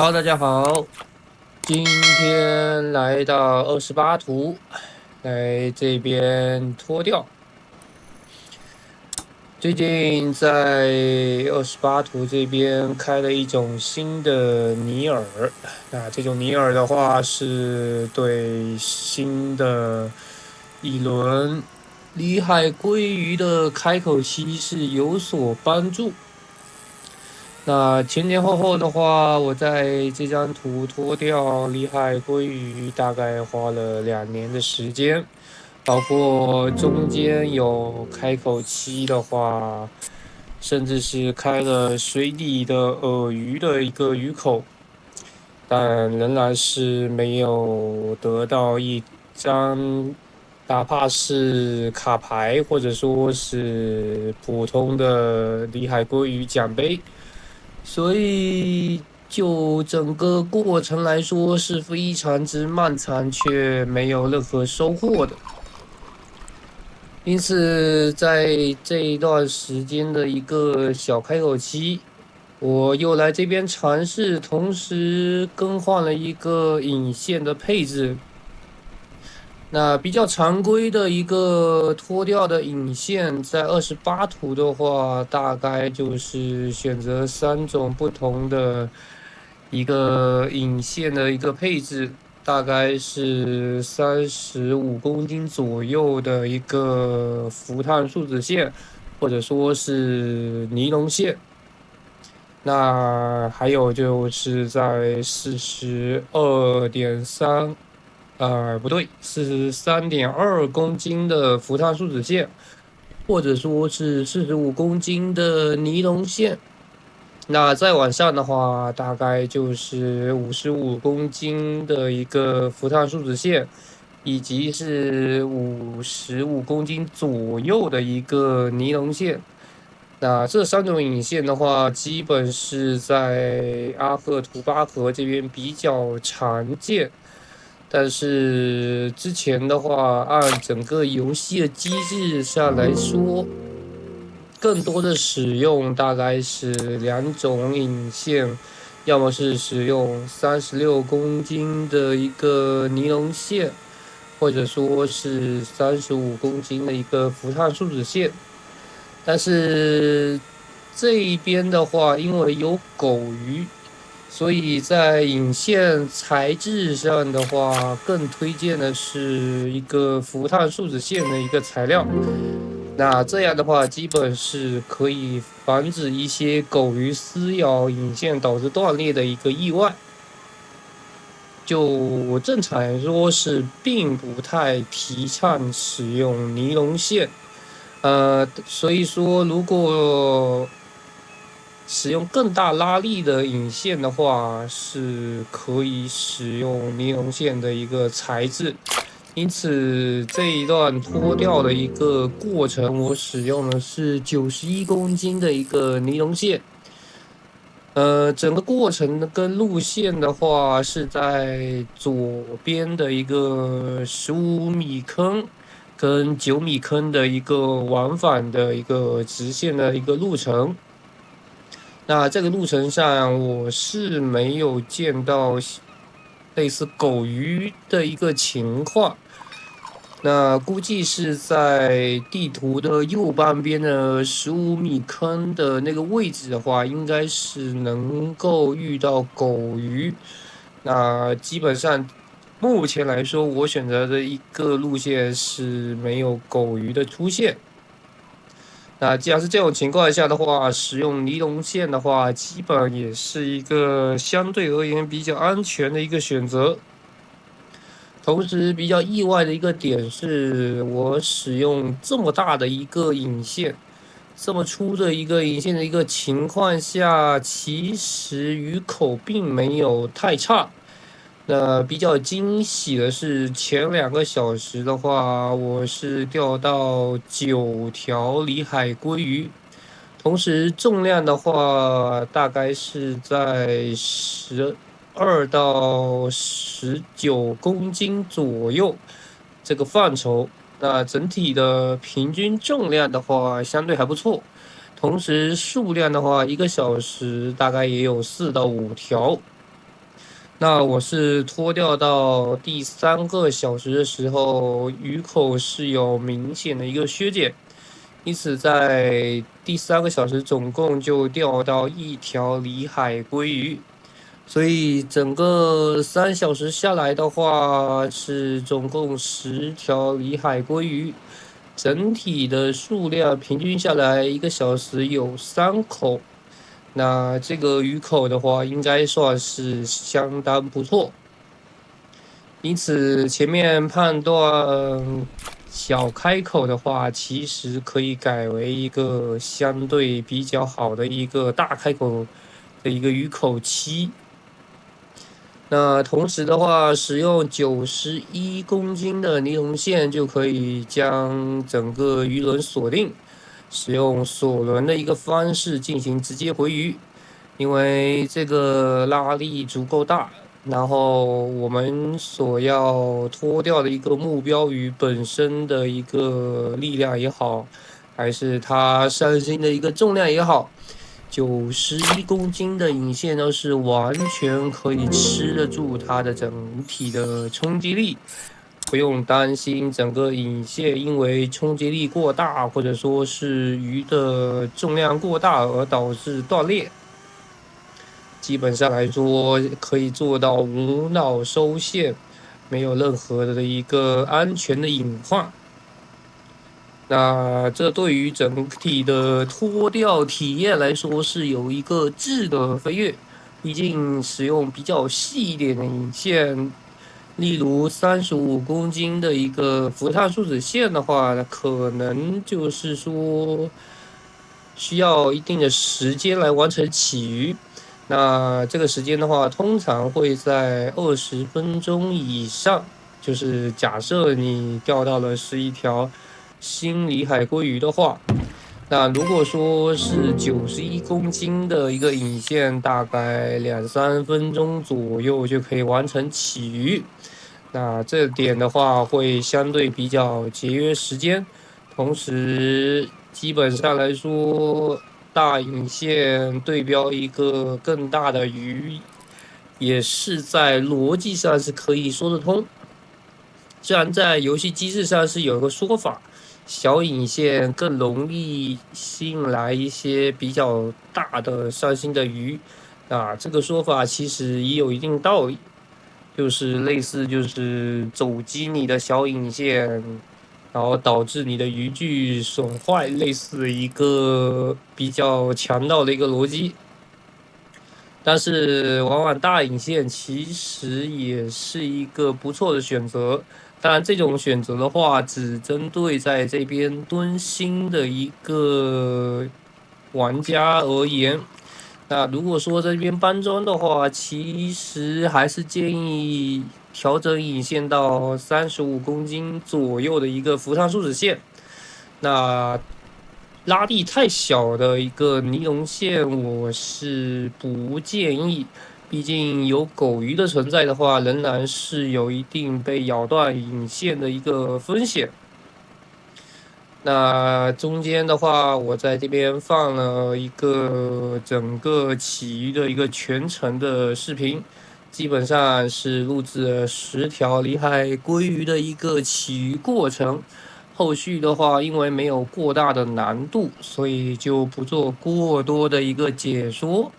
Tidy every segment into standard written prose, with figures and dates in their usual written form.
Hello，大家好，今天来到28图，来这边脱钓。最近在28图这边开了一种新的尼尔，那这种尼尔的话是对新的一轮里海鲑鱼的开口期是有所帮助。那前前后后的话，我在这张图脱掉里海鲑鱼大概花了2年的时间，包括中间有开口期的话，甚至是开了水底的饵鱼的一个鱼口，但仍然是没有得到一张哪怕是卡牌或者说是普通的里海鲑鱼奖杯。所以就整个过程来说是非常之漫长，却没有任何收获的。因此，在这一段时间的一个小开口期，我又来这边尝试，同时更换了一个引线的配置。那比较常规的一个脱掉的引线，在28图的话，大概就是选择3种不同的一个引线的一个配置，大概是35公斤左右的一个浮碳树脂线，或者说是尼龙线。那还有就是在42.3，不对，43.2公斤的浮碳树脂线，或者说是45公斤的尼龙线。那再往上的话，大概就是55公斤的一个浮碳树脂线，以及是55公斤左右的一个尼龙线。那这3种引线的话，基本是在阿赫图巴河这边比较常见。但是之前的话，按整个游戏的机制上来说，更多的使用大概是2种引线，要么是使用36公斤的一个尼龙线，或者说是35公斤的一个浮碳树脂线。但是这一边的话，因为有狗鱼，所以在引线材质上的话，更推荐的是一个浮碳树脂线的一个材料。那这样的话，基本是可以防止一些狗鱼撕咬引线导致断裂的一个意外。就正常来说是并不太提倡使用尼龙线。所以说，如果使用更大拉力的引线的话，是可以使用尼龙线的一个材质。因此，这一段脱掉的一个过程，我使用的是91公斤的一个尼龙线。整个过程的跟路线的话，是在左边的一个15米坑跟9米坑的一个往返的一个直线的一个路程。那这个路程上，我是没有见到类似狗鱼的一个情况。那估计是在地图的右半边的15米坑的那个位置的话，应该是能够遇到狗鱼。那基本上目前来说，我选择的一个路线是没有狗鱼的出现。那既然是这种情况下的话，使用尼龙线的话，基本也是一个相对而言比较安全的一个选择。同时比较意外的一个点是，我使用这么大的一个引线，这么粗的一个引线的一个情况下，其实鱼口并没有太差。那比较惊喜的是，前2个小时的话，我是钓到9条里海鲑鱼，同时重量的话，大概是在12到19公斤左右这个范畴。那整体的平均重量的话，相对还不错。同时数量的话，1个小时大概也有4到5条。那我是脱掉到第3个小时的时候，鱼口是有明显的一个削减，因此在第3个小时总共就钓到一条里海鲑鱼，所以整个3小时下来的话是总共10条里海鲑鱼，整体的数量平均下来1个小时有3口。那这个鱼口的话，应该算是相当不错。因此，前面判断小开口的话，其实可以改为一个相对比较好的一个大开口的一个鱼口期。那同时的话，使用91公斤的尼龙线就可以将整个鱼轮锁定，使用锁轮的一个方式进行直接回鱼，因为这个拉力足够大，然后我们所要脱掉的一个目标鱼本身的一个力量也好，还是它上心的一个重量也好。91公斤的引线都是完全可以吃得住它的整体的冲击力，不用担心整个引线因为冲击力过大，或者说是鱼的重量过大而导致断裂。基本上来说，可以做到无脑收线，没有任何的一个安全的隐患。那这对于整体的脱钓体验来说是有一个质的飞跃，毕竟使用比较细一点的引线，例如35公斤的一个浮碳树脂线的话，可能就是说需要一定的时间来完成起鱼。那这个时间的话，通常会在20分钟以上。就是假设你钓到了是一条新里海鲑鱼的话，那如果说是91公斤的一个引线，大概2、3分钟左右就可以完成起鱼。那这点的话会相对比较节约时间，同时基本上来说，大引线对标一个更大的鱼，也是在逻辑上是可以说得通。虽然在游戏机制上是有一个说法，小引线更容易吸引来一些比较大的上心的鱼，这个说法其实也有一定道理，就是类似就是走击你的小引线，然后导致你的渔具损坏，类似一个比较强大的一个逻辑。但是往往大引线其实也是一个不错的选择，当然这种选择的话，只针对在这边蹲心的一个玩家而言。那如果说这边搬砖的话，其实还是建议调整引线到35公斤左右的一个浮碳树脂线。那拉力太小的一个尼龙线，我是不建议。毕竟有狗鱼的存在的话，仍然是有一定被咬断引线的一个风险。那中间的话，我在这边放了一个整个起鱼的一个全程的视频，基本上是录制了10条里海鲑鱼的一个起鱼过程。后续的话，因为没有过大的难度，所以就不做过多的一个解说。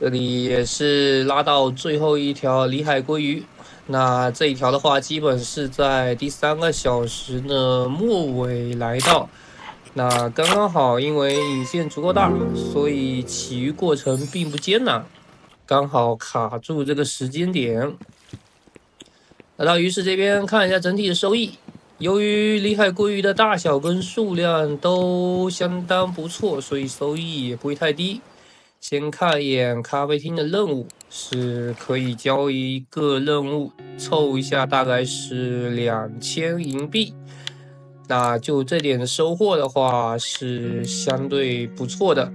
这里也是拉到最后一条里海鲑鱼。那这一条的话，基本是在第3个小时的末尾来到。那刚刚好，因为引线足够大，所以起鱼过程并不艰难，刚好卡住这个时间点。来到鱼市这边看一下整体的收益。由于里海鲑鱼的大小跟数量都相当不错，所以收益也不会太低。先看一眼咖啡厅的任务，是可以交一个任务，凑一下大概是2000银币。那就这点收获的话是相对不错的。